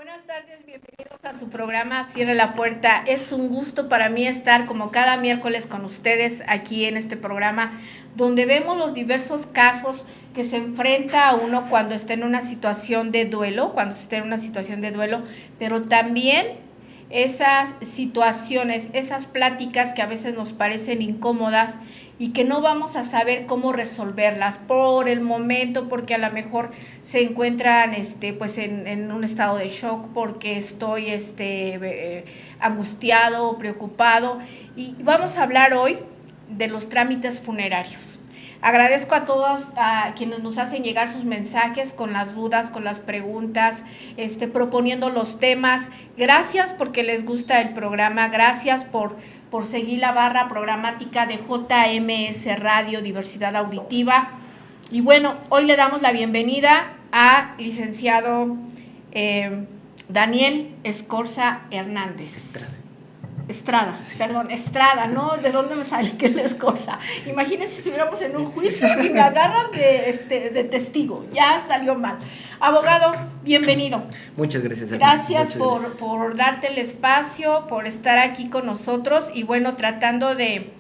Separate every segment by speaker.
Speaker 1: Buenas tardes, bienvenidos a su programa Cierre la Puerta. Es un gusto para mí estar como cada miércoles con ustedes aquí en este programa, donde vemos los diversos casos que se enfrenta a uno cuando está en una situación de duelo, pero también esas situaciones, esas pláticas que a veces nos parecen incómodas y que no vamos a saber cómo resolverlas por el momento, porque a lo mejor se encuentran pues en un estado de shock, porque estoy angustiado, preocupado, y vamos a hablar hoy de los trámites funerarios. Agradezco a todos a quienes nos hacen llegar sus mensajes con las dudas, con las preguntas, proponiendo los temas. Gracias porque les gusta el programa, gracias por seguir la barra programática de JMS Radio Diversidad Auditiva. Y bueno, hoy le damos la bienvenida a licenciado Daniel Escorza Hernández. Estrada, ¿no? ¿De dónde me sale que es Escorza? Imagínense si estuviéramos en un juicio y me agarran de testigo, ya salió mal. Abogado, bienvenido.
Speaker 2: Muchas gracias.
Speaker 1: Gracias por darte el espacio, por estar aquí con nosotros y bueno, tratando de,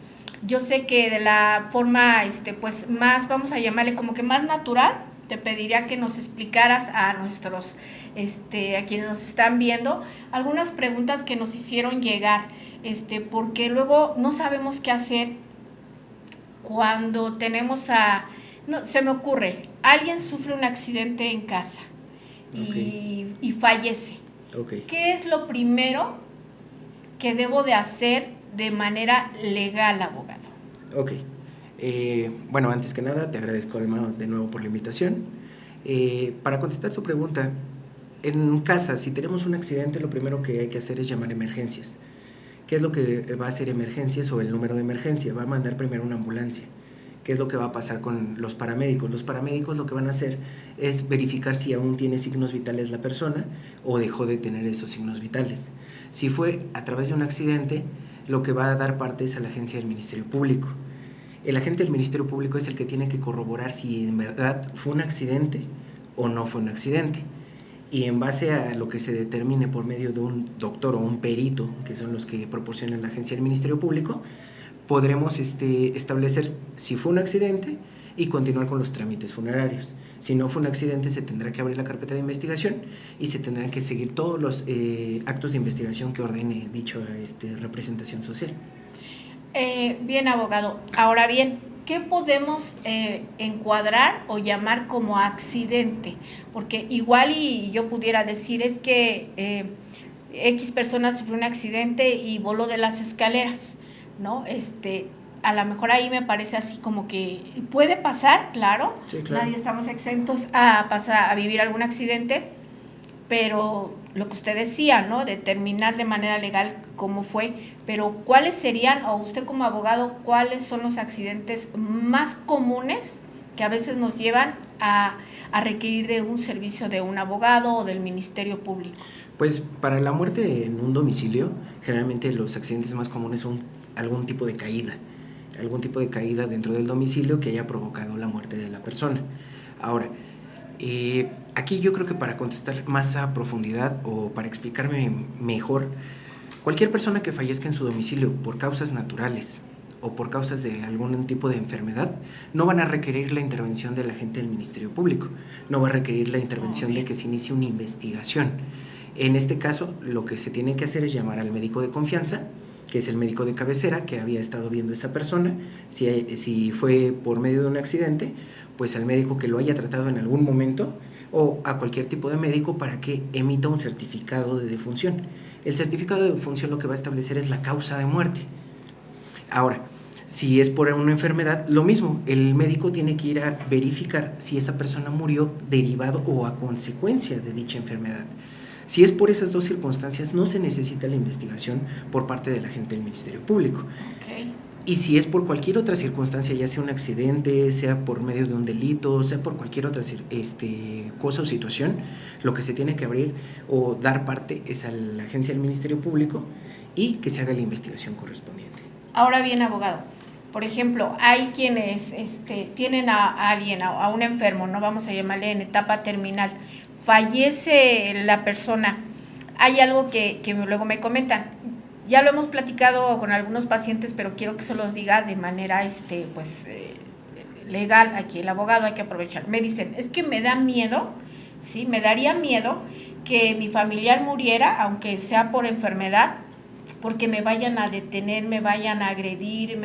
Speaker 1: yo sé que de la forma, pues más, vamos a llamarle como que más natural, te pediría que nos explicaras a nuestros, a quienes nos están viendo, algunas preguntas que nos hicieron llegar, porque luego no sabemos qué hacer cuando tenemos no, se me ocurre, alguien sufre un accidente en casa y fallece.
Speaker 2: Okay.
Speaker 1: ¿Qué es lo primero que debo de hacer de manera legal, abogado?
Speaker 2: Ok. Bueno, antes que nada, te agradezco de nuevo por la invitación. Para contestar tu pregunta, en casa, si tenemos un accidente, lo primero que hay que hacer es llamar a emergencias. ¿Qué es lo que va a hacer emergencias o el número de emergencia? Va a mandar primero una ambulancia. ¿Qué es lo que va a pasar con los paramédicos? Los paramédicos lo que van a hacer es verificar si aún tiene signos vitales la persona o dejó de tener esos signos vitales. Si fue a través de un accidente, lo que va a dar parte es a la agencia del Ministerio Público. El agente del Ministerio Público es el que tiene que corroborar si en verdad fue un accidente o no fue un accidente. Y en base a lo que se determine por medio de un doctor o un perito, que son los que proporcionan la agencia del Ministerio Público, podremos establecer si fue un accidente y continuar con los trámites funerarios. Si no fue un accidente, se tendrá que abrir la carpeta de investigación y se tendrán que seguir todos los actos de investigación que ordene dicha representación social.
Speaker 1: Bien, abogado. Ahora bien, ¿qué podemos encuadrar o llamar como accidente? Porque igual y yo pudiera decir es que X persona sufrió un accidente y voló de las escaleras, ¿no? A lo mejor ahí me parece así como que puede pasar, claro.
Speaker 2: Sí, claro.
Speaker 1: Nadie estamos exentos a vivir algún accidente, pero lo que usted decía, ¿no? Determinar de manera legal cómo fue, pero ¿cuáles serían, o usted como abogado, cuáles son los accidentes más comunes que a veces nos llevan a requerir de un servicio de un abogado o del Ministerio Público?
Speaker 2: Pues para la muerte en un domicilio, generalmente los accidentes más comunes son algún tipo de caída dentro del domicilio que haya provocado la muerte de la persona. Ahora, aquí yo creo que para contestar más a profundidad o para explicarme mejor, cualquier persona que fallezca en su domicilio por causas naturales o por causas de algún tipo de enfermedad, no van a requerir la intervención del agente del Ministerio Público, no va a requerir la intervención de que se inicie una investigación. En este caso, lo que se tiene que hacer es llamar al médico de confianza, que es el médico de cabecera que había estado viendo a esa persona. Si fue por medio de un accidente, pues al médico que lo haya tratado en algún momento o a cualquier tipo de médico para que emita un certificado de defunción. El certificado de defunción lo que va a establecer es la causa de muerte. Ahora, si es por una enfermedad, lo mismo, el médico tiene que ir a verificar si esa persona murió derivado o a consecuencia de dicha enfermedad. Si es por esas dos circunstancias, no se necesita la investigación por parte del agente del Ministerio Público.
Speaker 1: Okay.
Speaker 2: Y si es por cualquier otra circunstancia, ya sea un accidente, sea por medio de un delito, sea por cualquier otra cosa o situación, lo que se tiene que abrir o dar parte es a la agencia del Ministerio Público y que se haga la investigación correspondiente.
Speaker 1: Ahora bien, abogado, por ejemplo, hay quienes tienen a alguien, a un enfermo, no vamos a llamarle en etapa terminal, fallece la persona. hay algo que luego me comentan. Ya lo hemos platicado con algunos pacientes, pero quiero que se los diga de manera legal. Aquí el abogado hay que aprovechar. Me dicen, es que me da miedo, ¿sí? Me daría miedo que mi familiar muriera, aunque sea por enfermedad, porque me vayan a detener, me vayan a agredir,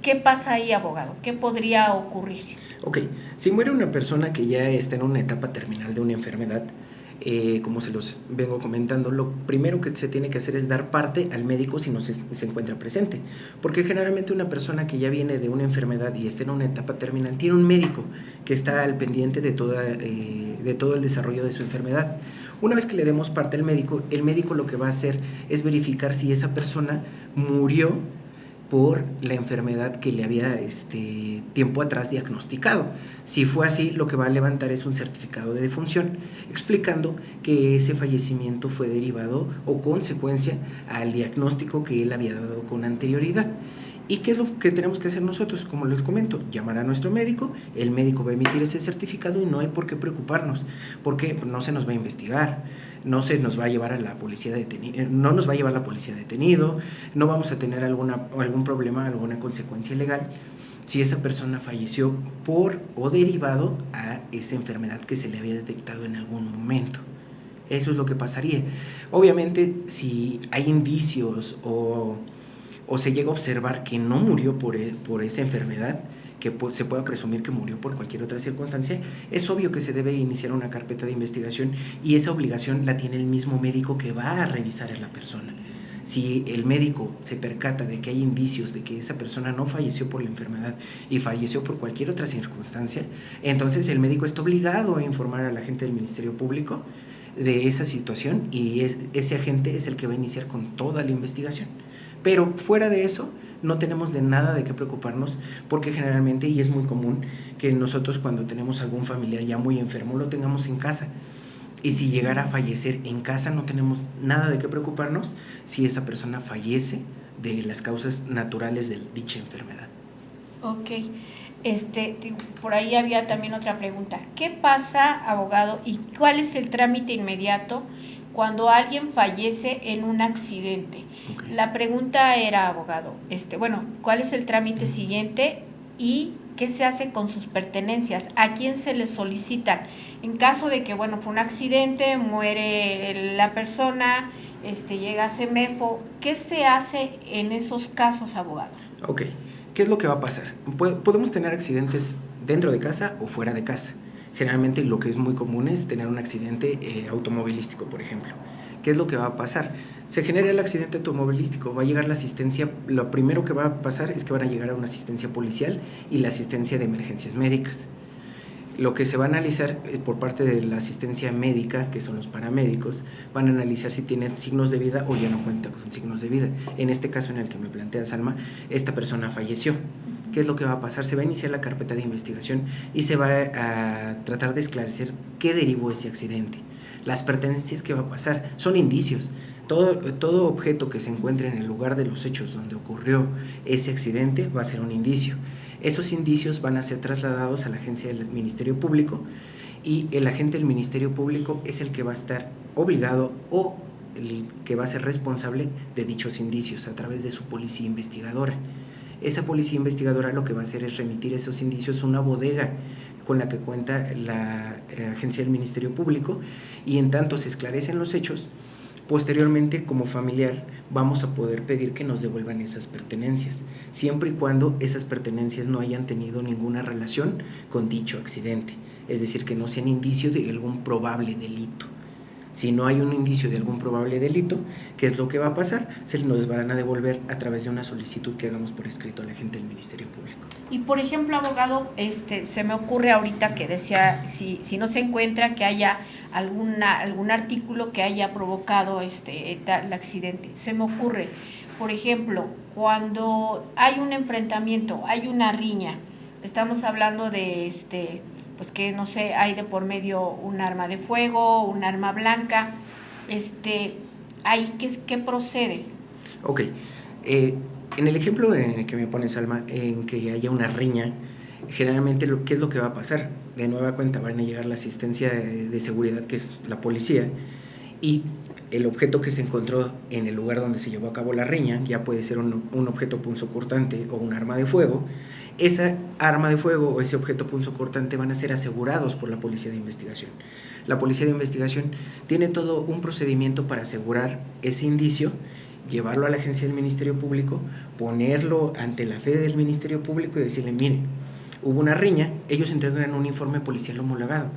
Speaker 1: ¿Qué pasa ahí, abogado? ¿Qué podría ocurrir?
Speaker 2: Ok, si muere una persona que ya está en una etapa terminal de una enfermedad, como se los vengo comentando, lo primero que se tiene que hacer es dar parte al médico si no se encuentra presente, porque generalmente una persona que ya viene de una enfermedad y está en una etapa terminal tiene un médico que está al pendiente de todo el desarrollo de su enfermedad. Una vez que le demos parte al médico, el médico lo que va a hacer es verificar si esa persona murió por la enfermedad que le había tiempo atrás diagnosticado. Si fue así, lo que va a levantar es un certificado de defunción, explicando que ese fallecimiento fue derivado o consecuencia al diagnóstico que él había dado con anterioridad. ¿Y qué es lo que tenemos que hacer nosotros? Como les comento, llamar a nuestro médico, el médico va a emitir ese certificado y no hay por qué preocuparnos, porque no se nos va a investigar, no se nos va a llevar a la policía detenido, no nos va a llevar la policía detenido, no vamos a tener algún problema, alguna consecuencia legal si esa persona falleció por o derivado a esa enfermedad que se le había detectado en algún momento. Eso es lo que pasaría. Obviamente, si hay indicios o se llega a observar que no murió por esa enfermedad, que se pueda presumir que murió por cualquier otra circunstancia, es obvio que se debe iniciar una carpeta de investigación y esa obligación la tiene el mismo médico que va a revisar a la persona. Si el médico se percata de que hay indicios de que esa persona no falleció por la enfermedad y falleció por cualquier otra circunstancia, entonces el médico está obligado a informar a la agente del Ministerio Público de esa situación y ese agente es el que va a iniciar con toda la investigación. Pero fuera de eso, no tenemos de nada de qué preocuparnos, porque generalmente, y es muy común, que nosotros cuando tenemos algún familiar ya muy enfermo, lo tengamos en casa. Y si llegara a fallecer en casa, no tenemos nada de qué preocuparnos si esa persona fallece de las causas naturales de dicha enfermedad.
Speaker 1: Ok. Por ahí había también otra pregunta. ¿Qué pasa, abogado, y cuál es el trámite inmediato cuando alguien fallece en un accidente? Okay. La pregunta era, abogado, ¿cuál es el trámite siguiente y qué se hace con sus pertenencias? ¿A quién se les solicitan? En caso de que, fue un accidente, muere la persona, llega a CEMEFO, ¿qué se hace en esos casos, abogado?
Speaker 2: Ok. ¿Qué es lo que va a pasar? Podemos tener accidentes dentro de casa o fuera de casa. Generalmente lo que es muy común es tener un accidente automovilístico, por ejemplo. ¿Qué es lo que va a pasar? Se genera el accidente automovilístico, va a llegar la asistencia, lo primero que va a pasar es que van a llegar a una asistencia policial y la asistencia de emergencias médicas. Lo que se va a analizar por parte de la asistencia médica, que son los paramédicos, van a analizar si tienen signos de vida o ya no cuenta con signos de vida. En este caso en el que me planteas, Alma, esta persona falleció. ¿Qué es lo que va a pasar? Se va a iniciar la carpeta de investigación y se va a tratar de esclarecer qué derivó ese accidente. Las pertenencias que va a pasar son indicios. Todo objeto que se encuentre en el lugar de los hechos donde ocurrió ese accidente va a ser un indicio. Esos indicios van a ser trasladados a la agencia del Ministerio Público y el agente del Ministerio Público es el que va a estar obligado o el que va a ser responsable de dichos indicios a través de su policía investigadora. Esa policía investigadora lo que va a hacer es remitir esos indicios a una bodega con la que cuenta la agencia del Ministerio Público y en tanto se esclarecen los hechos, posteriormente como familiar vamos a poder pedir que nos devuelvan esas pertenencias, siempre y cuando esas pertenencias no hayan tenido ninguna relación con dicho accidente, es decir, que no sean indicio de algún probable delito. Si no hay un indicio de algún probable delito, ¿qué es lo que va a pasar? Se nos van a devolver a través de una solicitud que hagamos por escrito a la gente del Ministerio Público.
Speaker 1: Y por ejemplo, abogado, se me ocurre ahorita que decía, si no se encuentra que haya algún artículo que haya provocado el accidente, se me ocurre, por ejemplo, cuando hay un enfrentamiento, hay una riña, estamos hablando de pues que no sé, hay de por medio un arma de fuego, un arma blanca, ahí ¿qué procede?
Speaker 2: Ok, en el ejemplo en el que me pones, Alma, en que haya una riña, generalmente ¿qué es lo que va a pasar? De nueva cuenta van a llegar la asistencia de seguridad, que es la policía, y el objeto que se encontró en el lugar donde se llevó a cabo la riña, ya puede ser un objeto punzocortante o un arma de fuego, esa arma de fuego o ese objeto punzocortante van a ser asegurados por la policía de investigación. La policía de investigación tiene todo un procedimiento para asegurar ese indicio, llevarlo a la agencia del Ministerio Público, ponerlo ante la fe del Ministerio Público y decirle, mire, hubo una riña, ellos entregan un informe policial homologado.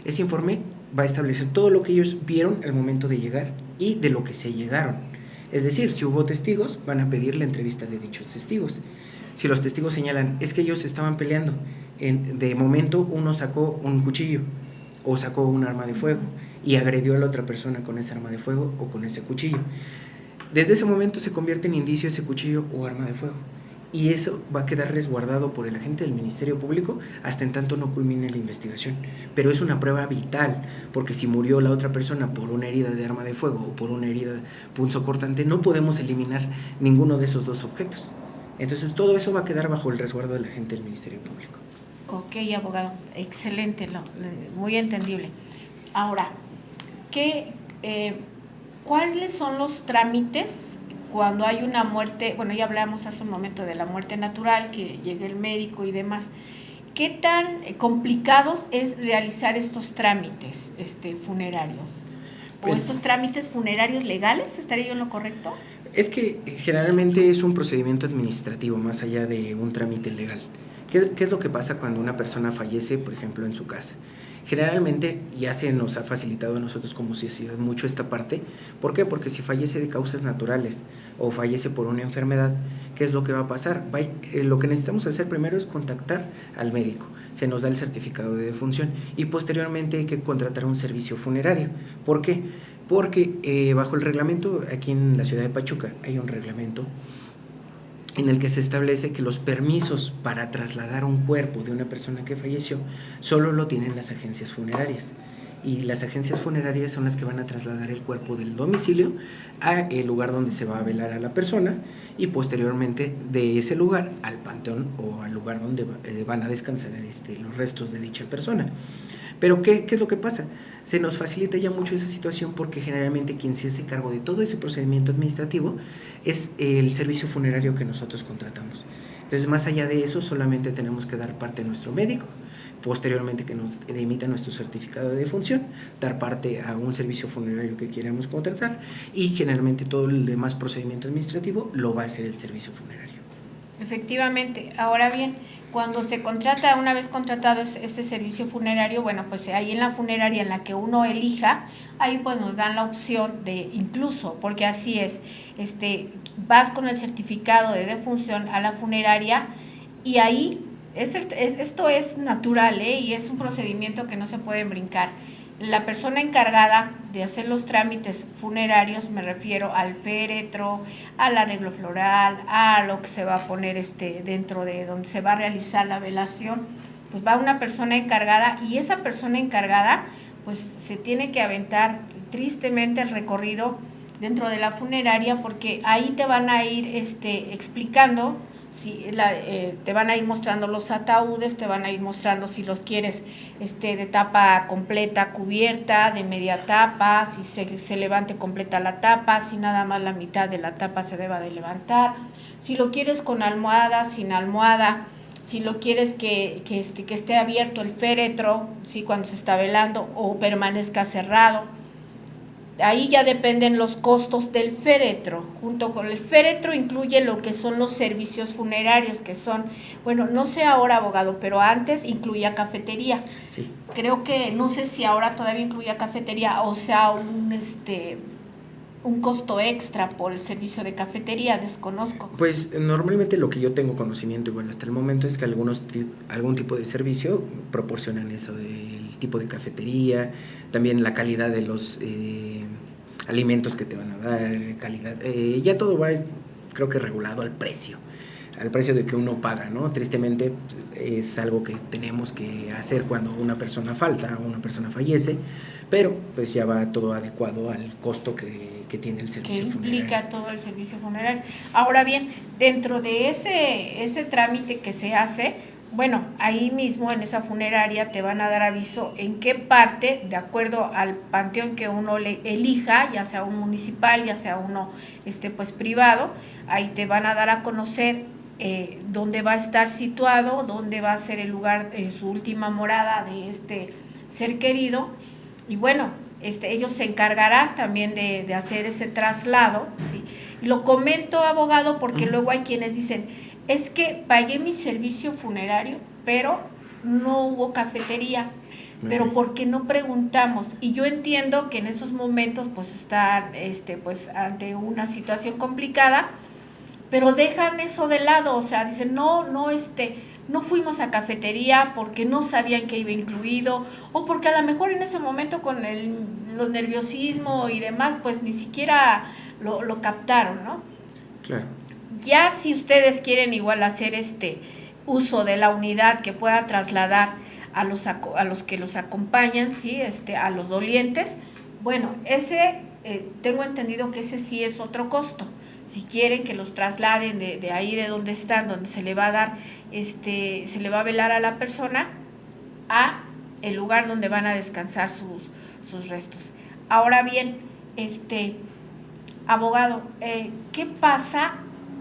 Speaker 2: Ese informe va a establecer todo lo que ellos vieron al momento de llegar y de lo que se llegaron. Es decir, si hubo testigos, van a pedir la entrevista de dichos testigos. Si los testigos señalan, es que ellos estaban peleando, de momento uno sacó un cuchillo o sacó un arma de fuego y agredió a la otra persona con ese arma de fuego o con ese cuchillo. Desde ese momento se convierte en indicio ese cuchillo o arma de fuego. Y eso va a quedar resguardado por el agente del Ministerio Público hasta en tanto no culmine la investigación. Pero es una prueba vital, porque si murió la otra persona por una herida de arma de fuego o por una herida punzocortante, no podemos eliminar ninguno de esos dos objetos. Entonces todo eso va a quedar bajo el resguardo del agente del Ministerio Público.
Speaker 1: Ok, abogado, excelente, muy entendible. Ahora, ¿cuáles son los trámites cuando hay una muerte? Bueno, ya hablamos hace un momento de la muerte natural, que llegue el médico y demás. ¿Qué tan complicados es realizar estos trámites funerarios? ¿O
Speaker 2: Pues,
Speaker 1: estos trámites funerarios legales? ¿Estaría yo en lo correcto?
Speaker 2: Es que generalmente es un procedimiento administrativo más allá de un trámite legal. ¿Qué es lo que pasa cuando una persona fallece, por ejemplo, en su casa? Generalmente ya se nos ha facilitado a nosotros como sociedad mucho esta parte. ¿Por qué? Porque si fallece de causas naturales o fallece por una enfermedad, ¿qué es lo que va a pasar? Lo que necesitamos hacer primero es contactar al médico. Se nos da el certificado de defunción y posteriormente hay que contratar un servicio funerario. ¿Por qué? Porque bajo el reglamento, aquí en la ciudad de Pachuca hay un reglamento en el que se establece que los permisos para trasladar un cuerpo de una persona que falleció solo lo tienen las agencias funerarias. Y las agencias funerarias son las que van a trasladar el cuerpo del domicilio a el lugar donde se va a velar a la persona y posteriormente de ese lugar al panteón o al lugar donde van a descansar los restos de dicha persona. Pero ¿qué es lo que pasa? Se nos facilita ya mucho esa situación porque generalmente quien se hace cargo de todo ese procedimiento administrativo es el servicio funerario que nosotros contratamos. Entonces, más allá de eso, solamente tenemos que dar parte a nuestro médico, posteriormente que nos emita nuestro certificado de defunción, dar parte a un servicio funerario que queramos contratar y generalmente todo el demás procedimiento administrativo lo va a hacer el servicio funerario.
Speaker 1: Efectivamente. Ahora bien, cuando se contrata, una vez contratado este servicio funerario, bueno, pues ahí en la funeraria en la que uno elija, ahí pues nos dan la opción de incluso, porque así es, vas con el certificado de defunción a la funeraria y ahí esto es natural, y es un procedimiento que no se puede brincar. La persona encargada de hacer los trámites funerarios, me refiero al féretro, al arreglo floral, a lo que se va a poner dentro de donde se va a realizar la velación, pues va una persona encargada y esa persona encargada pues se tiene que aventar tristemente el recorrido dentro de la funeraria porque ahí te van a ir explicando. Sí, te van a ir mostrando los ataúdes, te van a ir mostrando si los quieres de tapa completa cubierta, de media tapa, si se levante completa la tapa, si nada más la mitad de la tapa se deba de levantar, si lo quieres con almohada, sin almohada, si lo quieres que esté abierto el féretro, si cuando se está velando o permanezca cerrado. Ahí ya dependen los costos del féretro. Junto con el féretro incluye lo que son los servicios funerarios, que son, bueno, no sé ahora, abogado, pero antes incluía cafetería.
Speaker 2: Sí.
Speaker 1: Creo que, no sé si ahora todavía incluía cafetería, o sea, un costo extra por el servicio de cafetería, desconozco.
Speaker 2: Pues normalmente lo que yo tengo conocimiento, igual hasta el momento, es que algún tipo de servicio proporcionan eso, del tipo de cafetería, también la calidad de los alimentos que te van a dar, calidad, ya todo va, creo que regulado al precio de que uno paga, ¿no? Tristemente es algo que tenemos que hacer cuando una persona falta o una persona fallece, pero pues ya va todo adecuado al costo que tiene el servicio funerario.
Speaker 1: Que implica todo el servicio funerario. Ahora bien, dentro de ese trámite que se hace, Bueno, ahí mismo en esa funeraria te van a dar aviso en qué parte, de acuerdo al panteón que uno le elija, ya sea un municipal, ya sea uno pues privado, ahí te van a dar a conocer dónde va a estar situado, dónde va a ser el lugar, su última morada de este ser querido. Y bueno, ellos se encargarán también de hacer ese traslado, ¿sí? Lo comento, abogado, porque luego hay quienes dicen, es que pagué mi servicio funerario, pero no hubo cafetería, pero porque no preguntamos. Y yo entiendo que en esos momentos pues están pues ante una situación complicada, pero dejan eso de lado, o sea, dicen, no fuimos a cafetería porque no sabían que iba incluido, o porque a lo mejor en ese momento con los nerviosismo y demás, pues ni siquiera lo captaron, ¿no?
Speaker 2: Claro.
Speaker 1: Ya si ustedes quieren igual hacer uso de la unidad que pueda trasladar a los que los acompañan, ¿sí? A los dolientes, bueno, tengo entendido que ese sí es otro costo. Si quieren que los trasladen de ahí de donde están, donde se le va a dar, se le va a velar a la persona, a el lugar donde van a descansar sus restos. Ahora bien, abogado, ¿qué pasa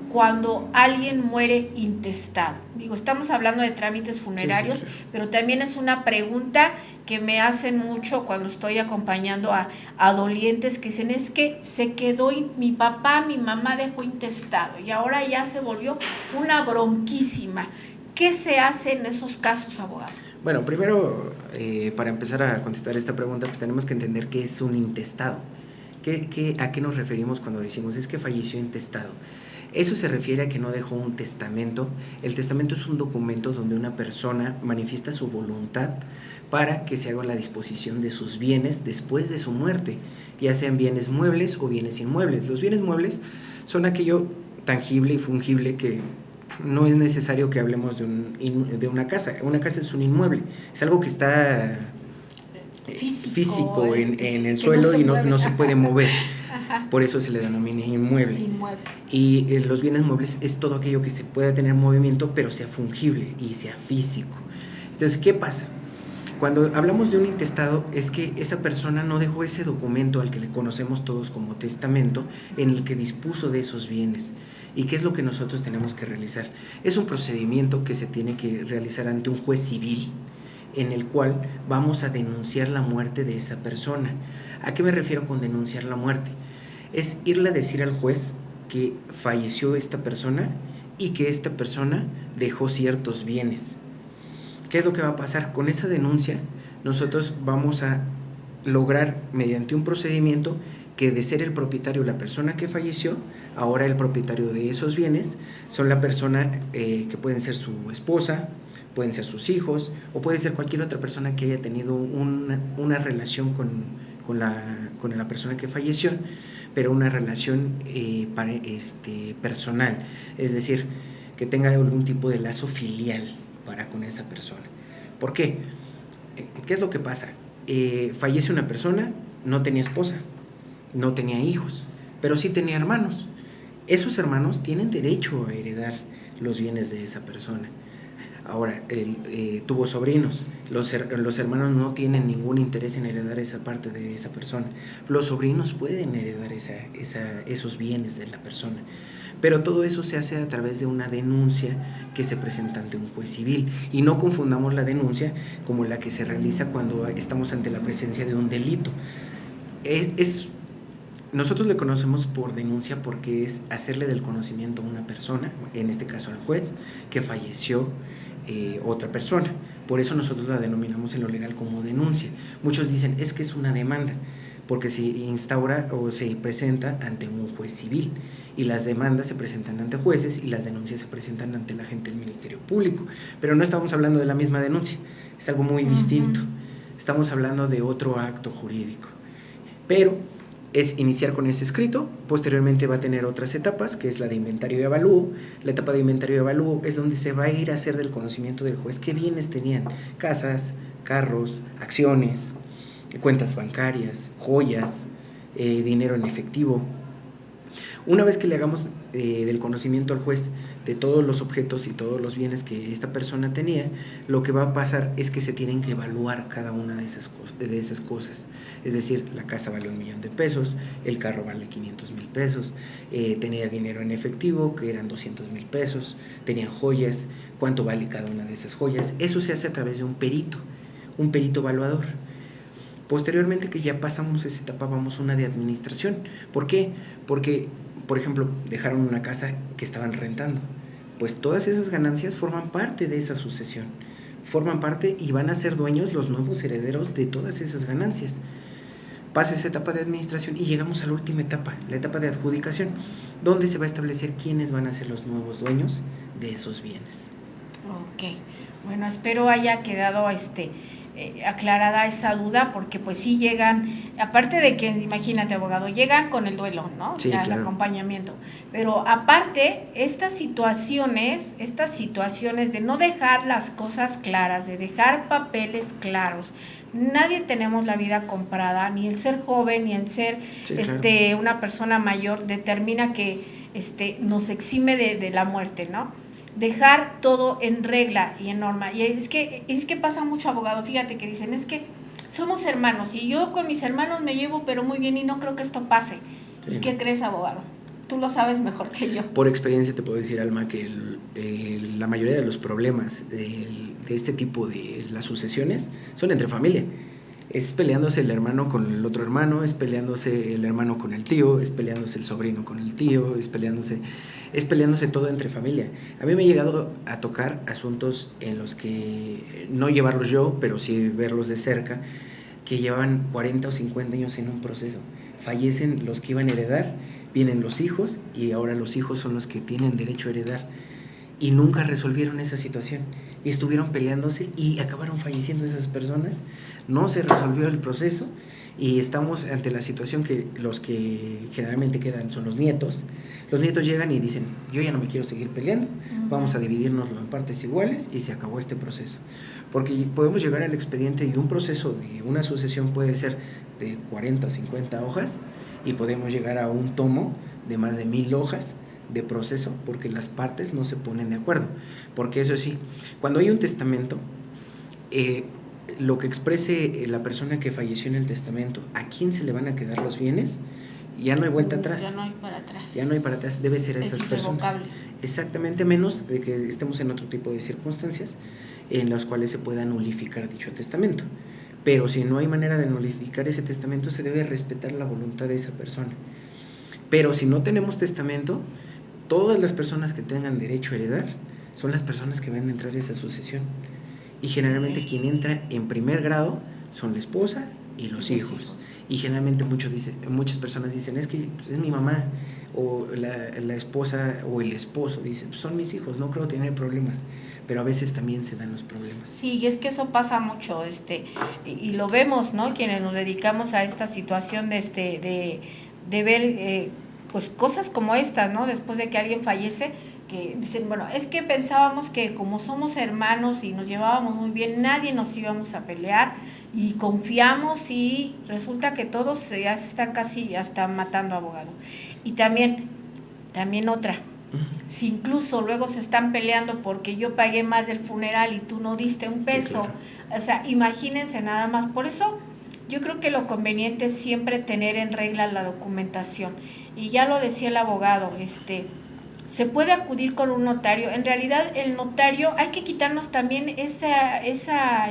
Speaker 1: cuando alguien muere intestado? Digo, estamos hablando de trámites funerarios, sí, pero también es una pregunta que me hacen mucho cuando estoy acompañando a dolientes que dicen, es que se quedó, mi papá, mi mamá dejó intestado y ahora ya se volvió una bronquísima. ¿Qué se hace en esos casos, abogado?
Speaker 2: Bueno, primero, para empezar a contestar esta pregunta, pues tenemos que entender qué es un intestado. ¿A qué nos referimos cuando decimos es que falleció intestado? Eso se refiere a que no dejó un testamento. El testamento es un documento donde una persona manifiesta su voluntad para que se haga la disposición de sus bienes después de su muerte, ya sean bienes muebles o bienes inmuebles. Los bienes muebles son aquello tangible y fungible que no es necesario que hablemos de una casa. Una casa es un inmueble, es algo que está físico en el suelo y no se puede mover. Ajá. Por eso se le denomina inmueble. Y los bienes muebles es todo aquello que se pueda tener movimiento, pero sea fungible y sea físico. Entonces, ¿qué pasa? Cuando hablamos de un intestado, es que esa persona no dejó ese documento al que le conocemos todos como testamento, en el que dispuso de esos bienes. ¿Y qué es lo que nosotros tenemos que realizar? Es un procedimiento que se tiene que realizar ante un juez civil, en el cual vamos a denunciar la muerte de esa persona. ¿A qué me refiero con denunciar la muerte? Es irle a decir al juez que falleció esta persona y que esta persona dejó ciertos bienes. ¿Qué es lo que va a pasar? Con esa denuncia nosotros vamos a lograr mediante un procedimiento que de ser el propietario la persona que falleció, ahora el propietario de esos bienes son la persona que pueden ser su esposa, pueden ser sus hijos o puede ser cualquier otra persona que haya tenido una relación con la persona que falleció, pero una relación personal, es decir, que tenga algún tipo de lazo filial para con esa persona. ¿Por qué? ¿Qué es lo que pasa? Fallece una persona, no tenía esposa, no tenía hijos, pero sí tenía hermanos. Esos hermanos tienen derecho a heredar los bienes de esa persona. Ahora, tuvo sobrinos, los hermanos no tienen ningún interés en heredar esa parte de esa persona. Los sobrinos pueden heredar esos bienes de la persona, pero todo eso se hace a través de una denuncia que se presenta ante un juez civil. Y no confundamos la denuncia como la que se realiza cuando estamos ante la presencia de un delito. Nosotros le conocemos por denuncia porque es hacerle del conocimiento a una persona, en este caso al juez, que falleció otra persona. Por eso nosotros la denominamos en lo legal como denuncia. Muchos dicen, es que es una demanda, porque se instaura o se presenta ante un juez civil, y las demandas se presentan ante jueces y las denuncias se presentan ante la gente del Ministerio Público. Pero no estamos hablando de la misma denuncia, es algo muy distinto. Estamos hablando de otro acto jurídico. Pero es iniciar con ese escrito, posteriormente va a tener otras etapas, que es la de inventario y avalúo. La etapa de inventario y avalúo es donde se va a ir a hacer del conocimiento del juez qué bienes tenían: casas, carros, acciones, cuentas bancarias, joyas, dinero en efectivo. Una vez que le hagamos del conocimiento al juez de todos los objetos y todos los bienes que esta persona tenía, lo que va a pasar es que se tienen que evaluar cada una de esas cosas. Es decir, la casa vale $1,000,000, el carro vale $500,000, tenía dinero en efectivo, que eran $200,000, tenían joyas, cuánto vale cada una de esas joyas. Eso se hace a través de un perito evaluador. Posteriormente que ya pasamos esa etapa, vamos a una de administración. ¿Por qué? Porque, por ejemplo, dejaron una casa que estaban rentando. Pues todas esas ganancias forman parte de esa sucesión. Forman parte y van a ser dueños los nuevos herederos de todas esas ganancias. Pasa esa etapa de administración y llegamos a la última etapa, la etapa de adjudicación, donde se va a establecer quiénes van a ser los nuevos dueños de esos bienes.
Speaker 1: Ok, bueno, espero haya quedado aclarada esa duda, porque pues sí llegan, aparte de que, imagínate, abogado, llegan con el duelo, ¿no?
Speaker 2: Sí,
Speaker 1: el
Speaker 2: claro.
Speaker 1: acompañamiento, pero aparte, estas situaciones de no dejar las cosas claras, de dejar papeles claros, nadie tenemos la vida comprada, ni el ser joven, ni el ser
Speaker 2: Sí, claro.
Speaker 1: una persona mayor determina que nos exime de la muerte, ¿no? Dejar todo en regla y en norma. Y es que pasa mucho, abogado, fíjate que dicen, es que somos hermanos y yo con mis hermanos me llevo pero muy bien y no creo que esto pase. Sí. ¿Y qué crees, abogado? Tú lo sabes mejor que yo.
Speaker 2: Por experiencia te puedo decir, Alma, que la mayoría de los problemas de este tipo de las sucesiones son entre familia. Es peleándose el hermano con el otro hermano, es peleándose el hermano con el tío, es peleándose el sobrino con el tío, es peleándose todo entre familia. A mí me ha llegado a tocar asuntos en los que, no llevarlos yo, pero sí verlos de cerca, que llevaban 40 o 50 años en un proceso. Fallecen los que iban a heredar, vienen los hijos y ahora los hijos son los que tienen derecho a heredar. Y nunca resolvieron esa situación. Y estuvieron peleándose y acabaron falleciendo esas personas. No se resolvió el proceso y estamos ante la situación que los que generalmente quedan son los nietos. Los nietos llegan y dicen, yo ya no me quiero seguir peleando, vamos a dividirnoslo en partes iguales y se acabó este proceso. Porque podemos llegar al expediente y un proceso de una sucesión puede ser de 40 o 50 hojas y podemos llegar a un tomo de más de 1000 hojas de proceso porque las partes no se ponen de acuerdo. Porque eso sí, cuando hay un testamento, lo que exprese la persona que falleció en el testamento, a quién se le van a quedar los bienes, ya no hay vuelta atrás.
Speaker 1: Ya no hay para atrás.
Speaker 2: Ya no hay para atrás, debe ser a esas personas. Exactamente, menos de que estemos en otro tipo de circunstancias en las cuales se pueda nulificar dicho testamento. Pero si no hay manera de nulificar ese testamento, se debe respetar la voluntad de esa persona. Pero si no tenemos testamento, todas las personas que tengan derecho a heredar son las personas que van a entrar a esa sucesión. Y generalmente quien entra en primer grado son la esposa y los hijos. Y generalmente muchas personas dicen, es que es mi mamá, o la esposa o el esposo dice, son mis hijos, no creo tener problemas. Pero a veces también se dan los problemas.
Speaker 1: Sí, es que eso pasa mucho, y lo vemos, ¿no? Quienes nos dedicamos a esta situación de ver pues cosas como estas, ¿no? Después de que alguien fallece, que dicen, bueno, es que pensábamos que como somos hermanos y nos llevábamos muy bien, nadie nos íbamos a pelear y confiamos y resulta que todos ya se están casi hasta matando, abogado. Y también otra, si incluso luego se están peleando porque yo pagué más del funeral y tú no diste un peso, sí, claro. O sea, imagínense nada más. Por eso yo creo que lo conveniente es siempre tener en regla la documentación. Y ya lo decía el abogado, se puede acudir con un notario. En realidad el notario, hay que quitarnos también esa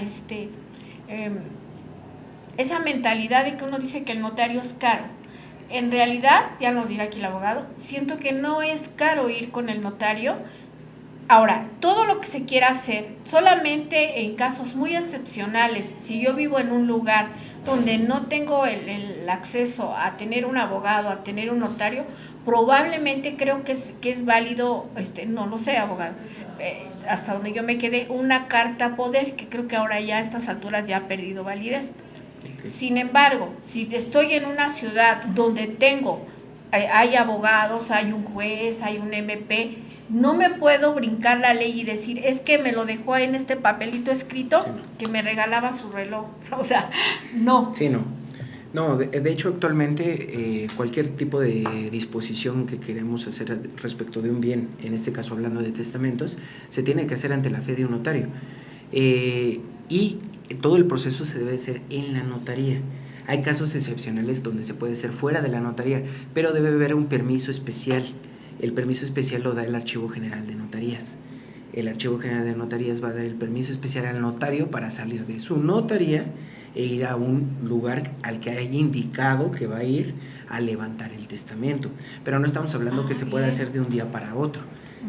Speaker 1: mentalidad de que uno dice que el notario es caro. En realidad, ya nos dirá aquí el abogado, siento que no es caro ir con el notario. Ahora, todo lo que se quiera hacer, solamente en casos muy excepcionales, si yo vivo en un lugar donde no tengo el acceso a tener un abogado, a tener un notario, probablemente creo que es válido, no lo sé, abogado, hasta donde yo me quedé, una carta poder, que creo que ahora ya a estas alturas ya ha perdido validez. Okay. Sin embargo, si estoy en una ciudad donde hay abogados, hay un juez, hay un MP, no me puedo brincar la ley y decir, es que me lo dejó en este papelito escrito, sí, no, que me regalaba su reloj. O sea, no.
Speaker 2: Sí, no. No, de hecho actualmente cualquier tipo de disposición que queremos hacer respecto de un bien, en este caso hablando de testamentos, se tiene que hacer ante la fe de un notario. Y todo el proceso se debe hacer en la notaría. Hay casos excepcionales donde se puede hacer fuera de la notaría, pero debe haber un permiso especial. El permiso especial lo da el Archivo General de Notarías. El Archivo General de Notarías va a dar el permiso especial al notario para salir de su notaría e ir a un lugar al que haya indicado que va a ir a levantar el testamento. Pero no estamos hablando que se pueda hacer de un día para otro.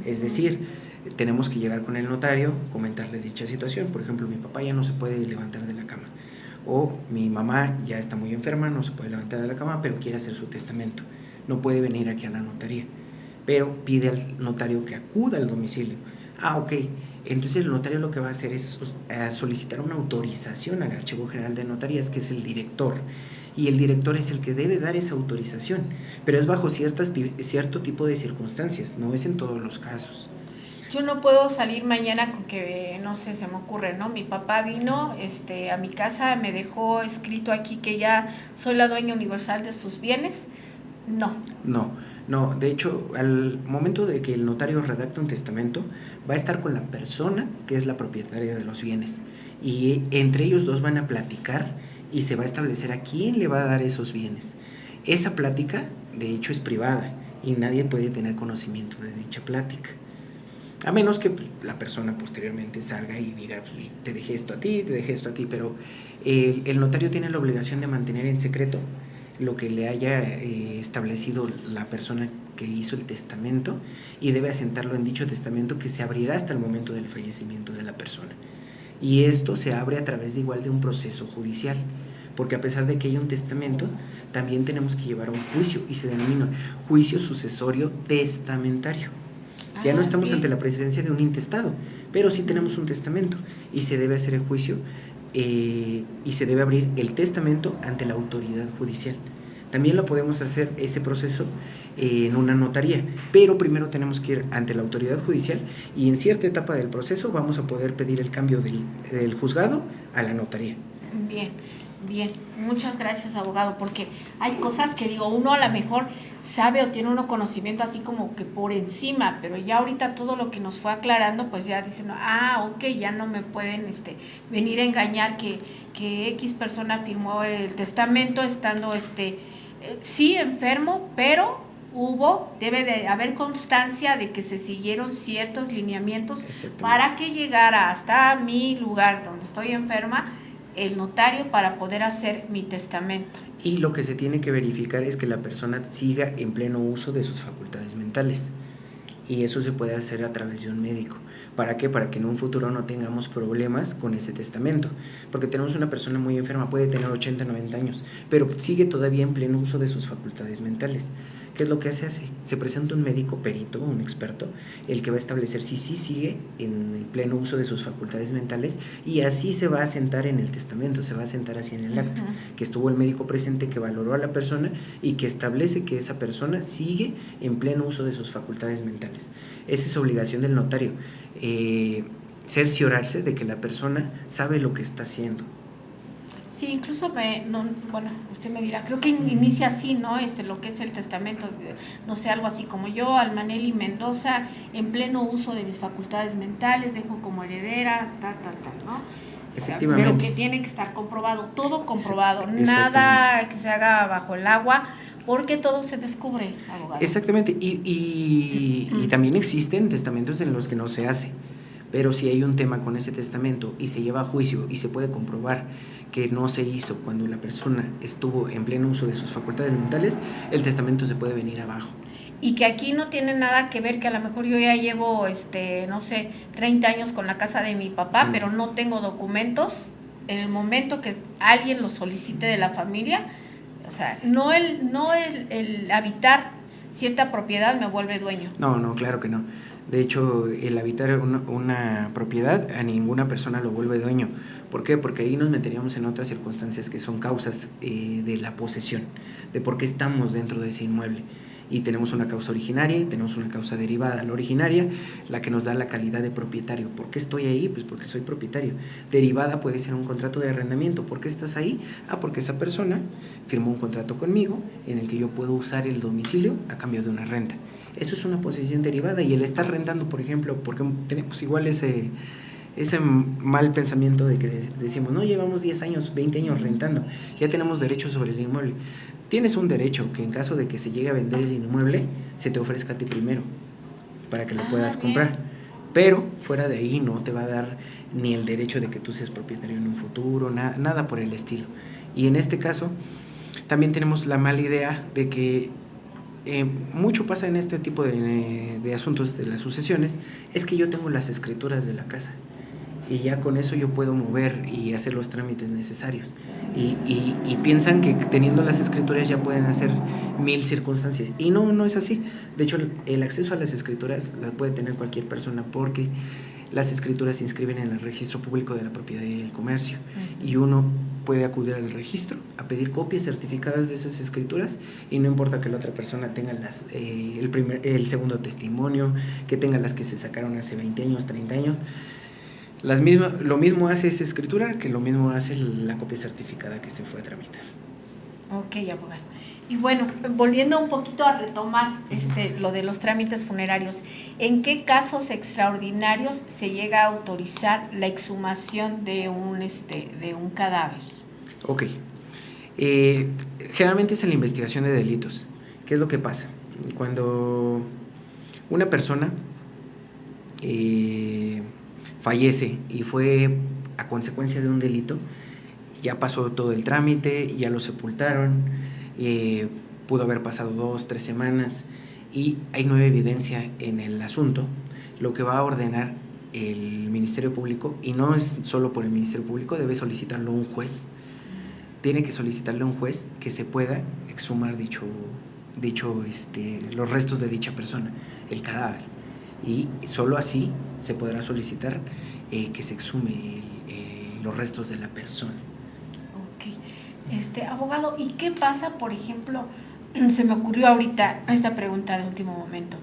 Speaker 2: Es decir, tenemos que llegar con el notario, comentarle dicha situación. Por ejemplo, mi papá ya no se puede levantar de la cama. O mi mamá ya está muy enferma, no se puede levantar de la cama, pero quiere hacer su testamento. No puede venir aquí a la notaría, pero pide al notario que acuda al domicilio. Ok. Entonces el notario lo que va a hacer es solicitar una autorización al Archivo General de Notarías, que es el director, y el director es el que debe dar esa autorización, pero es bajo cierto tipo de circunstancias, no es en todos los casos.
Speaker 1: Yo no puedo salir mañana con que, no sé, se me ocurre, ¿no? Mi papá vino a mi casa, me dejó escrito aquí que ya soy la dueña universal de sus bienes.
Speaker 2: No, de hecho, al momento de que el notario redacta un testamento, va a estar con la persona que es la propietaria de los bienes, y entre ellos dos van a platicar y se va a establecer a quién le va a dar esos bienes. Esa plática, de hecho, es privada y nadie puede tener conocimiento de dicha plática, a menos que la persona posteriormente salga y diga, te dejé esto a ti, pero el notario tiene la obligación de mantener en secreto lo que le haya establecido la persona que hizo el testamento, y debe asentarlo en dicho testamento, que se abrirá hasta el momento del fallecimiento de la persona. Y esto se abre a través de un proceso judicial, porque a pesar de que hay un testamento, también tenemos que llevar un juicio, y se denomina juicio sucesorio testamentario. Ya no estamos ante la presencia de un intestado, pero sí tenemos un testamento, y se debe hacer el juicio y se debe abrir el testamento ante la autoridad judicial. También lo podemos hacer ese proceso en una notaría, pero primero tenemos que ir ante la autoridad judicial, y en cierta etapa del proceso vamos a poder pedir el cambio del juzgado a la notaría.
Speaker 1: Bien, muchas gracias, abogado, porque hay cosas que digo, uno a lo mejor sabe o tiene uno conocimiento así como que por encima, pero ya ahorita todo lo que nos fue aclarando, pues ya dicen, ok, ya no me pueden venir a engañar que X persona firmó el testamento estando sí enfermo, pero debe de haber constancia de que se siguieron ciertos lineamientos para que llegara hasta mi lugar donde estoy enferma el notario para poder hacer mi testamento.
Speaker 2: Y lo que se tiene que verificar es que la persona siga en pleno uso de sus facultades mentales, y eso se puede hacer a través de un médico. ¿Para qué? Para que en un futuro no tengamos problemas con ese testamento, porque tenemos una persona muy enferma, puede tener 80, 90 años, pero sigue todavía en pleno uso de sus facultades mentales. ¿Qué es lo que se hace? Se presenta un médico perito, un experto, el que va a establecer si sí sigue en el pleno uso de sus facultades mentales, y así se va a asentar en el testamento, se va a asentar así en el acta, que estuvo el médico presente, que valoró a la persona y que establece que esa persona sigue en pleno uso de sus facultades mentales. Esa es obligación del notario, cerciorarse de que la persona sabe lo que está haciendo.
Speaker 1: Sí, incluso usted me dirá, creo que inicia así, ¿no? Lo que es el testamento, no sé, algo así como yo, Almanelli Mendoza, en pleno uso de mis facultades mentales, dejo como heredera, tal, ¿no?
Speaker 2: Efectivamente.
Speaker 1: Pero que tiene que estar comprobado, todo comprobado, nada que se haga bajo el agua, porque todo se descubre, abogado.
Speaker 2: Exactamente, y también existen testamentos en los que no se hace, pero si hay un tema con ese testamento y se lleva a juicio y se puede comprobar que no se hizo cuando la persona estuvo en pleno uso de sus facultades mentales, el testamento se puede venir abajo.
Speaker 1: Y que aquí no tiene nada que ver, que a lo mejor yo ya llevo, 30 años con la casa de mi papá, pero no tengo documentos. En el momento que alguien lo solicite de la familia, o sea, no el habitar cierta propiedad me vuelve dueño.
Speaker 2: No, claro que no. De hecho, el habitar una propiedad a ninguna persona lo vuelve dueño. ¿Por qué? Porque ahí nos meteríamos en otras circunstancias que son causas de la posesión, de por qué estamos dentro de ese inmueble. y tenemos una causa originaria y tenemos una causa derivada. La originaria, la que nos da la calidad de propietario. ¿Por qué estoy ahí? Pues porque soy propietario. Derivada puede ser un contrato de arrendamiento. ¿Por qué estás ahí? Porque esa persona firmó un contrato conmigo en el que yo puedo usar el domicilio a cambio de una renta. Eso es una posesión derivada, y el estar rentando, por ejemplo, porque tenemos igual ese mal pensamiento de que decimos, no, llevamos 10 años, 20 años rentando, ya tenemos derechos sobre el inmueble. Tienes un derecho que en caso de que se llegue a vender el inmueble, se te ofrezca a ti primero, para que lo puedas comprar. Pero fuera de ahí no te va a dar ni el derecho de que tú seas propietario en un futuro, nada por el estilo. Y en este caso, también tenemos la mala idea de que mucho pasa en este tipo de asuntos de las sucesiones, es que yo tengo las escrituras de la casa y ya con eso yo puedo mover y hacer los trámites necesarios, y piensan que teniendo las escrituras ya pueden hacer 1000 circunstancias, y no es así. De hecho, el acceso a las escrituras la puede tener cualquier persona, porque las escrituras se inscriben en el registro público de la propiedad y el comercio, y uno puede acudir al registro a pedir copias certificadas de esas escrituras, y no importa que la otra persona tenga el segundo testimonio, que tenga las que se sacaron hace 20 años, 30 años. Lo mismo hace esa escritura que lo mismo hace la copia certificada que se fue a tramitar.
Speaker 1: Ok, abogado. Y bueno, volviendo un poquito a retomar lo de los trámites funerarios, ¿en qué casos extraordinarios se llega a autorizar la exhumación de un cadáver?
Speaker 2: Ok. Generalmente es en la investigación de delitos. ¿Qué es lo que pasa? Cuando una persona fallece y fue a consecuencia de un delito, ya pasó todo el trámite, ya lo sepultaron, pudo haber pasado 2, 3 semanas y hay nueva evidencia en el asunto, lo que va a ordenar el Ministerio Público, y no es solo por el Ministerio Público, debe solicitarlo un juez. Tiene que solicitarle a un juez que se pueda exhumar los restos de dicha persona, el cadáver, y solo así se podrá solicitar que se exhume los restos de la persona.
Speaker 1: Ok. Abogado, ¿y qué pasa, por ejemplo, se me ocurrió ahorita esta pregunta de último momento?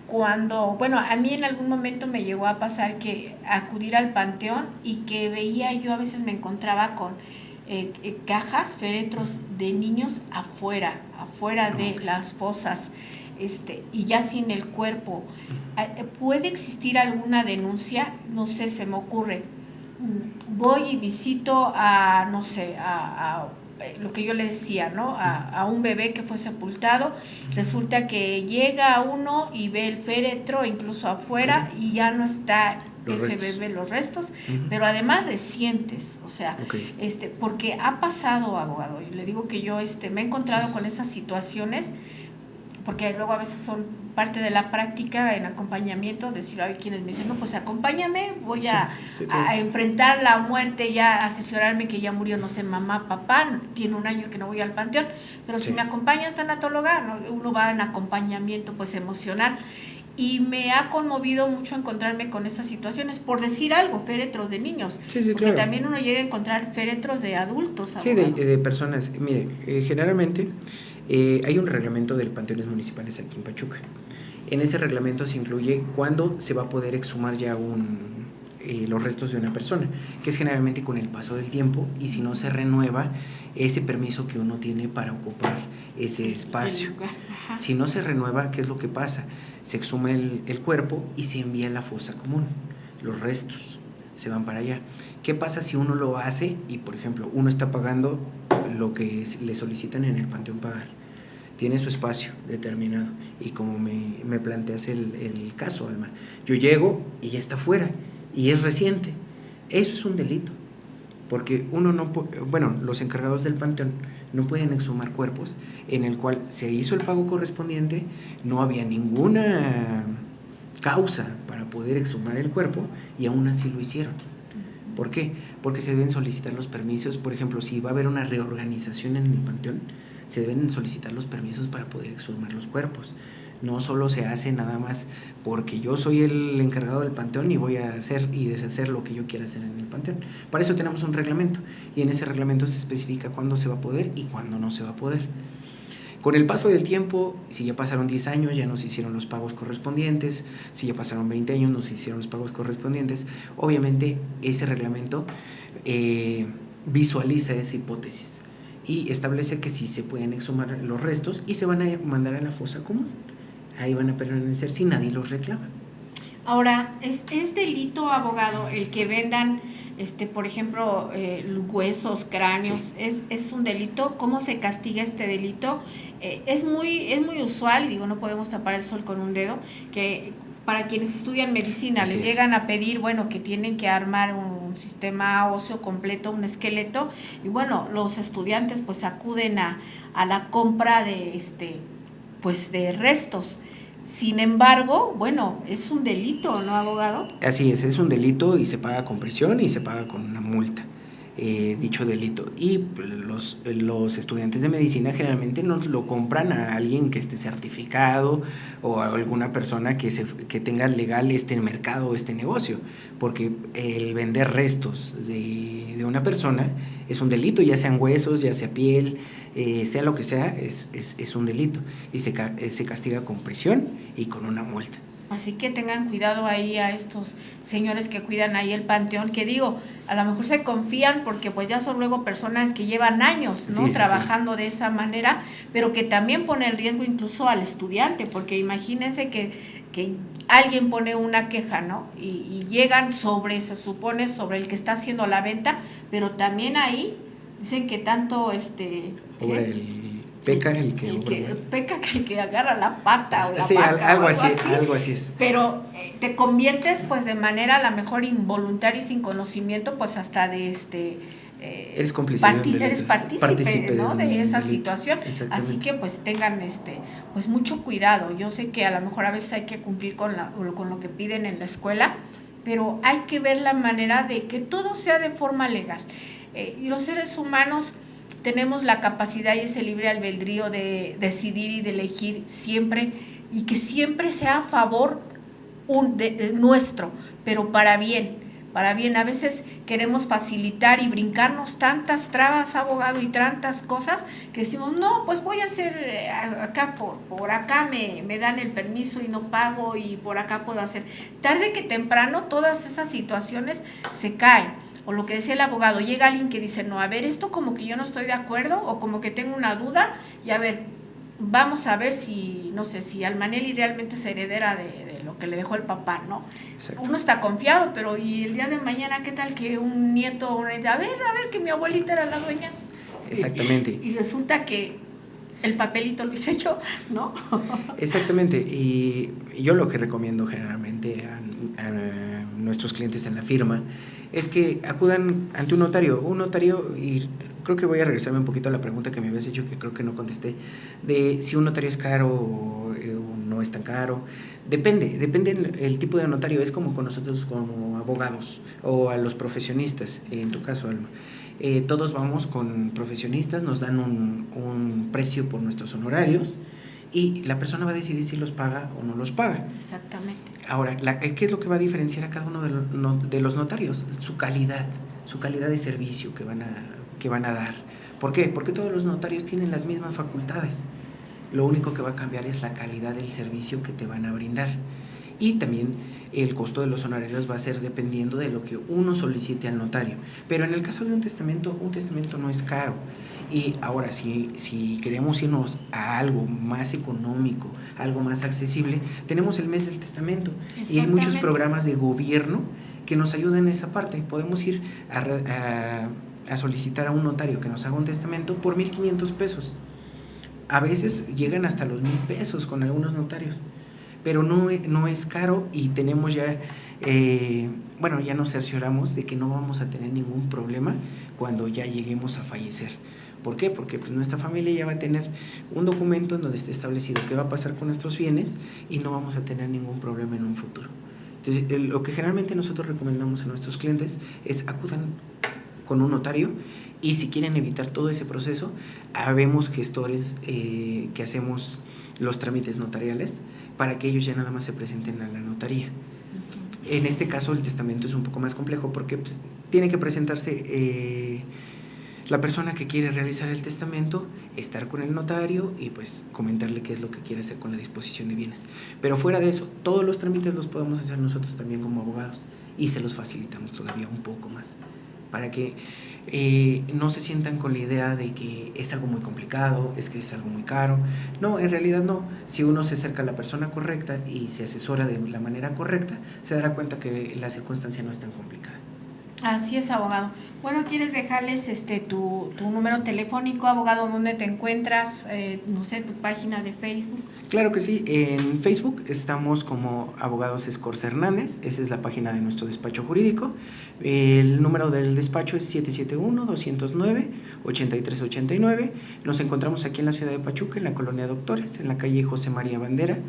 Speaker 1: Cuando, bueno, a mí en algún momento me llegó a pasar que acudir al panteón y que veía, yo a veces me encontraba con cajas, féretros de niños afuera de las fosas, y ya sin el cuerpo. ¿Puede existir alguna denuncia? No sé, se me ocurre. Voy y visito a, no sé, a lo que yo le decía, ¿no? A un bebé que fue sepultado, resulta que llega uno y ve el féretro incluso afuera y ya no está ese bebé, los restos, pero además recientes, o sea, porque ha pasado, abogado, y le digo que yo me he encontrado con esas situaciones, porque luego a veces son parte de la práctica en acompañamiento, decir, hay quienes me dicen, no, pues acompáñame, voy a enfrentar la muerte, ya a cerciorarme que ya murió, no sé, mamá, papá, tiene 1 año que no voy al panteón, pero si me acompaña tanatóloga, ¿no? Uno va en acompañamiento pues emocional, y me ha conmovido mucho encontrarme con esas situaciones, por decir algo, féretros de niños, porque también uno llega a encontrar féretros de adultos.
Speaker 2: Sí, de personas. Mire, generalmente hay un reglamento de panteones municipales aquí en Pachuca. En ese reglamento se incluye cuándo se va a poder exhumar ya los restos de una persona, que es generalmente con el paso del tiempo, y si no se renueva ese permiso que uno tiene para ocupar ese espacio. Si no se renueva, ¿qué es lo que pasa? Se exhuma el cuerpo y se envía a la fosa común. Los restos se van para allá. ¿Qué pasa si uno lo hace y, por ejemplo, uno está pagando lo que le solicitan en el panteón pagar? Tiene su espacio determinado, y como me planteas el caso, Alma, yo llego y ya está fuera y es reciente. Eso es un delito, porque los encargados del panteón no pueden exhumar cuerpos en el cual se hizo el pago correspondiente, no había ninguna causa para poder exhumar el cuerpo y aún así lo hicieron. ¿Por qué? Porque se deben solicitar los permisos. Por ejemplo, si va a haber una reorganización en el panteón, se deben solicitar los permisos para poder exhumar los cuerpos. No solo se hace nada más porque yo soy el encargado del panteón y voy a hacer y deshacer lo que yo quiera hacer en el panteón. Para eso tenemos un reglamento, y en ese reglamento se especifica cuándo se va a poder y cuándo no se va a poder. Con el paso del tiempo, si ya pasaron 10 años, ya nos hicieron los pagos correspondientes, si ya pasaron 20 años, nos hicieron los pagos correspondientes. Obviamente, ese reglamento visualiza esa hipótesis y establece que sí se pueden exhumar los restos y se van a mandar a la fosa común. Ahí van a permanecer si nadie los reclama.
Speaker 1: Ahora, ¿es delito, abogado, el que vendan, por ejemplo, huesos, cráneos? Sí. ¿Es un delito? ¿Cómo se castiga este delito? Es muy usual, y digo, no podemos tapar el sol con un dedo, que para quienes estudian medicina les llegan a pedir, bueno, que tienen que armar un sistema óseo completo, un esqueleto, y bueno, los estudiantes pues acuden a la compra de pues de restos. Sin embargo, bueno, es un delito, ¿no, abogado?
Speaker 2: Así es un delito y se paga con prisión y se paga con una multa, dicho delito. Y los estudiantes de medicina generalmente no lo compran a alguien que esté certificado o a alguna persona que tenga legal este mercado o este negocio, porque el vender restos de una persona es un delito, ya sean huesos, ya sea piel, sea lo que sea, es un delito y se castiga con prisión y con una multa.
Speaker 1: Así que tengan cuidado ahí a estos señores que cuidan ahí el panteón, que digo, a lo mejor se confían porque pues ya son luego personas que llevan años, ¿no? Trabajando de esa manera, pero que también pone en riesgo incluso al estudiante, porque imagínense que alguien pone una queja, ¿no? Y llegan se supone sobre el que está haciendo la venta, pero también ahí dicen que tanto
Speaker 2: peca el que
Speaker 1: peca que el que agarra la pata o la
Speaker 2: sí,
Speaker 1: vaca,
Speaker 2: algo así es.
Speaker 1: Pero te conviertes pues de manera a lo mejor involuntaria y sin conocimiento pues hasta de
Speaker 2: eres cómplice
Speaker 1: eres partícipe, ¿no? de esa situación.
Speaker 2: Así
Speaker 1: que pues tengan pues mucho cuidado. Yo sé que a lo mejor a veces hay que cumplir con lo que piden en la escuela, pero hay que ver la manera de que todo sea de forma legal. Y los seres humanos tenemos la capacidad y ese libre albedrío de decidir y de elegir siempre, y que siempre sea a favor de nuestro, pero para bien. A veces queremos facilitar y brincarnos tantas trabas, abogado, y tantas cosas que decimos, no, pues voy a hacer acá, por acá me dan el permiso y no pago, y por acá puedo hacer. Tarde que temprano todas esas situaciones se caen. O lo que decía el abogado, llega alguien que dice, no, a ver, esto como que yo no estoy de acuerdo, o como que tengo una duda, y a ver, vamos a ver si, no sé, si Almanelli realmente es heredera de lo que le dejó el papá, ¿no? Exacto. Uno está confiado, pero y el día de mañana, ¿qué tal que un nieto o una nieta, a ver, que mi abuelita era la dueña?
Speaker 2: Exactamente.
Speaker 1: Y resulta que el papelito lo hice yo, ¿no?
Speaker 2: Exactamente, y yo lo que recomiendo generalmente a nuestros clientes en la firma es que acudan ante un notario, y creo que voy a regresarme un poquito a la pregunta que me habías hecho, que creo que no contesté, de si un notario es caro o no es tan caro. Depende el tipo de notario. Es como con nosotros como abogados o a los profesionistas, en tu caso, Alma. Todos vamos con profesionistas, nos dan un precio por nuestros honorarios y la persona va a decidir si los paga o no los paga.
Speaker 1: Exactamente.
Speaker 2: Ahora, ¿qué es lo que va a diferenciar a cada uno de los notarios? Su calidad de servicio que van a dar. ¿Por qué? Porque todos los notarios tienen las mismas facultades. Lo único que va a cambiar es la calidad del servicio que te van a brindar. Y también el costo de los honorarios va a ser dependiendo de lo que uno solicite al notario. Pero en el caso de un testamento no es caro. Y ahora, si queremos irnos a algo más económico, algo más accesible, tenemos el mes del testamento. Y hay muchos programas de gobierno que nos ayudan en esa parte. Podemos ir a solicitar a un notario que nos haga un testamento por 1,500 pesos. A veces llegan hasta los 1,000 pesos con algunos notarios, pero no es caro, y tenemos ya, ya nos cercioramos de que no vamos a tener ningún problema cuando ya lleguemos a fallecer. ¿Por qué? Porque pues nuestra familia ya va a tener un documento en donde esté establecido qué va a pasar con nuestros bienes y no vamos a tener ningún problema en un futuro. Entonces, lo que generalmente nosotros recomendamos a nuestros clientes es acudan con un notario, y si quieren evitar todo ese proceso, habemos gestores que hacemos los trámites notariales para que ellos ya nada más se presenten a la notaría. En este caso el testamento es un poco más complejo porque pues, tiene que presentarse la persona que quiere realizar el testamento, estar con el notario y pues comentarle qué es lo que quiere hacer con la disposición de bienes. Pero fuera de eso, todos los trámites los podemos hacer nosotros también como abogados y se los facilitamos todavía un poco más para que no se sientan con la idea de que es algo muy complicado, es que es algo muy caro. No, en realidad no. Si uno se acerca a la persona correcta y se asesora de la manera correcta, se dará cuenta que la circunstancia no es tan complicada.
Speaker 1: Así es, abogado. Bueno, ¿quieres dejarles tu número telefónico, abogado, dónde te encuentras? No sé, tu página de Facebook.
Speaker 2: Claro que sí, en Facebook estamos como Abogados Escorza Hernández, esa es la página de nuestro despacho jurídico. El número del despacho es 771-209-8389. Nos encontramos aquí en la ciudad de Pachuca, en la colonia Doctores, en la calle José María Bandera,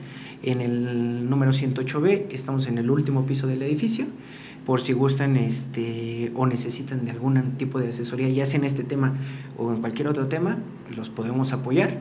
Speaker 2: en el número 108B, estamos en el último piso del edificio. Por si gustan o necesitan de algún tipo de asesoría, ya sea en este tema o en cualquier otro tema, los podemos apoyar.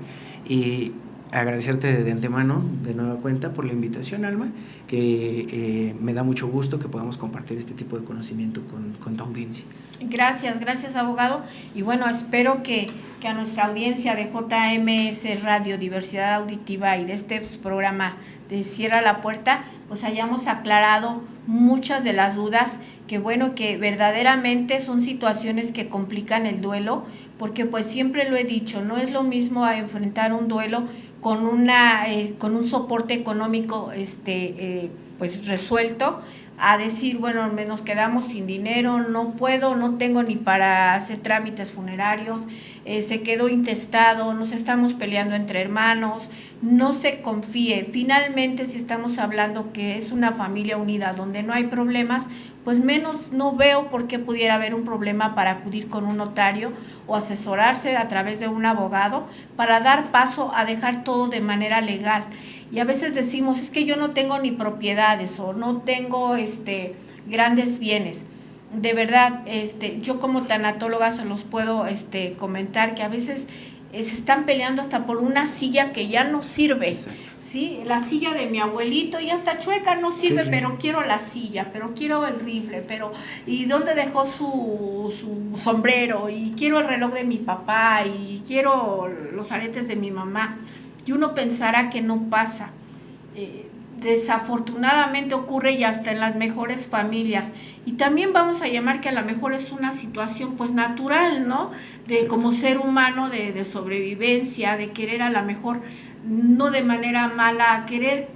Speaker 2: Y agradecerte de antemano, de nueva cuenta, por la invitación, Alma, que me da mucho gusto que podamos compartir este tipo de conocimiento con tu audiencia.
Speaker 1: Gracias, abogado. Y bueno, espero que a nuestra audiencia de JMS Radio, Diversidad Auditiva y de este programa de Cierra la Puerta, pues hayamos aclarado muchas de las dudas, que bueno, que verdaderamente son situaciones que complican el duelo, porque pues siempre lo he dicho, no es lo mismo a enfrentar un duelo con un soporte económico pues resuelto, a decir, bueno, nos quedamos sin dinero, no tengo ni para hacer trámites funerarios, se quedó intestado, nos estamos peleando entre hermanos, no se confíe. Finalmente, si estamos hablando que es una familia unida donde no hay problemas, pues menos no veo por qué pudiera haber un problema para acudir con un notario o asesorarse a través de un abogado para dar paso a dejar todo de manera legal. Y a veces decimos, es que yo no tengo ni propiedades o no tengo grandes bienes. De verdad, yo como tanatóloga se los puedo comentar que a veces se están peleando hasta por una silla que ya no sirve.
Speaker 2: Exacto.
Speaker 1: Sí, la silla de mi abuelito ya está chueca, no sirve, sí, pero quiero la silla, pero quiero el rifle, ¿y dónde dejó su sombrero? Y quiero el reloj de mi papá, y quiero los aretes de mi mamá. Y uno pensará que no pasa. Desafortunadamente ocurre y hasta en las mejores familias. Y también vamos a llamar que a lo mejor es una situación pues natural, ¿no? De como ser humano, de sobrevivencia, de querer a lo mejor, no de manera mala, querer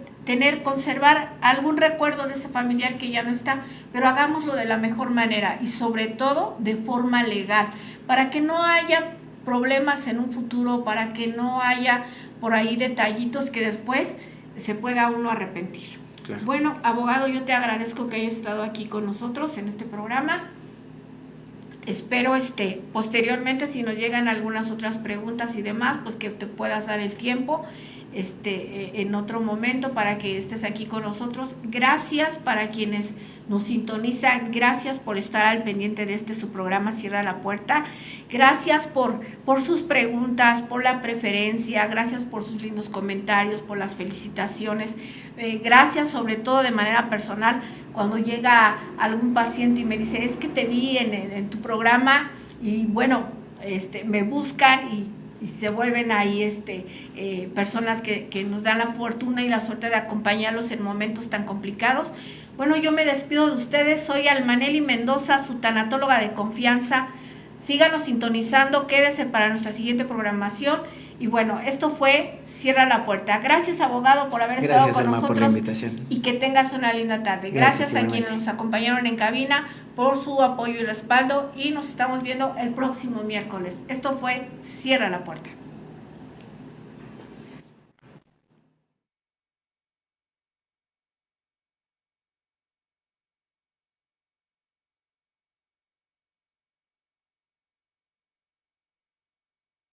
Speaker 1: conservar algún recuerdo de ese familiar que ya no está, pero hagámoslo de la mejor manera y sobre todo de forma legal, para que no haya problemas en un futuro, para que no haya por ahí detallitos que después se pueda uno arrepentir. Claro. Bueno, abogado, yo te agradezco que hayas estado aquí con nosotros en este programa. Espero posteriormente, si nos llegan algunas otras preguntas y demás, pues que te puedas dar el tiempo en otro momento para que estés aquí con nosotros. Gracias para quienes nos sintonizan, gracias por estar al pendiente de su programa Cierra la Puerta, gracias por sus preguntas, por la preferencia, gracias por sus lindos comentarios, por las felicitaciones, gracias sobre todo de manera personal cuando llega algún paciente y me dice, es que te vi en tu programa y bueno, me buscan y se vuelven ahí personas que nos dan la fortuna y la suerte de acompañarlos en momentos tan complicados. Bueno, yo me despido de ustedes, soy Almaneli Mendoza, su tanatóloga de confianza. Síganos sintonizando, quédese para nuestra siguiente programación. Y bueno, esto fue Cierra la Puerta. Gracias, abogado, por haber estado con nosotros.
Speaker 2: Por la invitación.
Speaker 1: Y que tengas una linda tarde. Gracias a quienes nos acompañaron en cabina por su apoyo y respaldo. Y nos estamos viendo el próximo miércoles. Esto fue Cierra la Puerta.